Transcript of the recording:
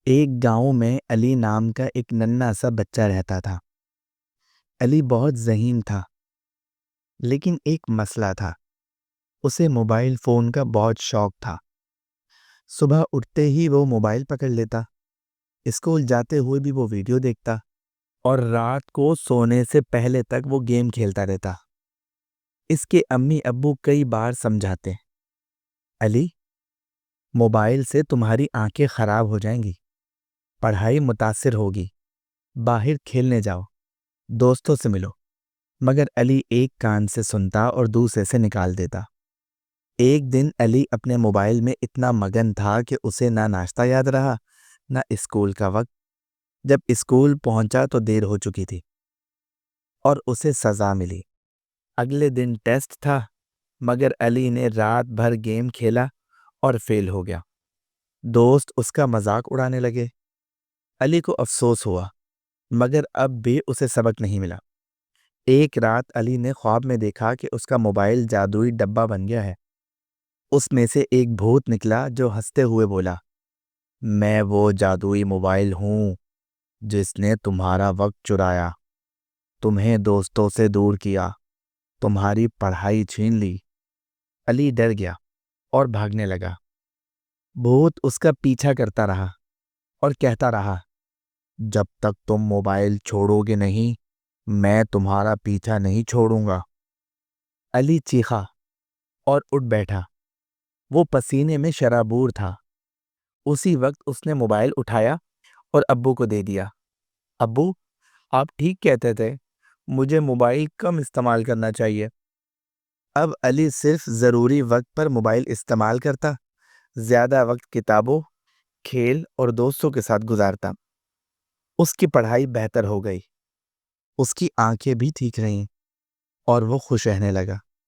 ایک گاؤں میں علی نام کا ایک ننھا سا بچہ رہتا تھا۔ علی بہت ذہین تھا، لیکن ایک مسئلہ تھا۔ اسے موبائل فون کا بہت شوق تھا۔ صبح اٹھتے ہی وہ موبائل پکڑ لیتا، اسکول جاتے ہوئے بھی وہ ویڈیو دیکھتا، اور رات کو سونے سے پہلے تک وہ گیم کھیلتا رہتا۔ اس کے امی ابو کئی بار سمجھاتے، علی، موبائل سے تمہاری آنکھیں خراب ہو جائیں گی، پڑھائی متاثر ہوگی، باہر کھیلنے جاؤ، دوستوں سے ملو۔ مگر علی ایک کان سے سنتا اور دوسرے سے نکال دیتا۔ ایک دن علی اپنے موبائل میں اتنا مگن تھا کہ اسے نہ ناشتہ یاد رہا نہ اسکول کا وقت۔ جب اسکول پہنچا تو دیر ہو چکی تھی اور اسے سزا ملی۔ اگلے دن ٹیسٹ تھا، مگر علی نے رات بھر گیم کھیلا اور فیل ہو گیا۔ دوست اس کا مذاق اڑانے لگے۔ علی کو افسوس ہوا، مگر اب بھی اسے سبق نہیں ملا۔ ایک رات علی نے خواب میں دیکھا کہ اس کا موبائل جادوئی ڈبہ بن گیا ہے۔ اس میں سے ایک بھوت نکلا جو ہنستے ہوئے بولا، میں وہ جادوئی موبائل ہوں جس نے تمہارا وقت چرایا، تمہیں دوستوں سے دور کیا، تمہاری پڑھائی چھین لی۔ علی ڈر گیا اور بھاگنے لگا۔ بھوت اس کا پیچھا کرتا رہا اور کہتا رہا، جب تک تم موبائل چھوڑو گے نہیں، میں تمہارا پیچھا نہیں چھوڑوں گا۔ علی چیخا اور اٹھ بیٹھا۔ وہ پسینے میں شرابور تھا۔ اسی وقت اس نے موبائل اٹھایا اور ابو کو دے دیا۔ ابو، آپ ٹھیک کہتے تھے، مجھے موبائل کم استعمال کرنا چاہیے۔ اب علی صرف ضروری وقت پر موبائل استعمال کرتا، زیادہ وقت کتابوں، کھیل اور دوستوں کے ساتھ گزارتا۔ اس کی پڑھائی بہتر ہو گئی، اس کی آنکھیں بھی ٹھیک رہیں اور وہ خوش رہنے لگا۔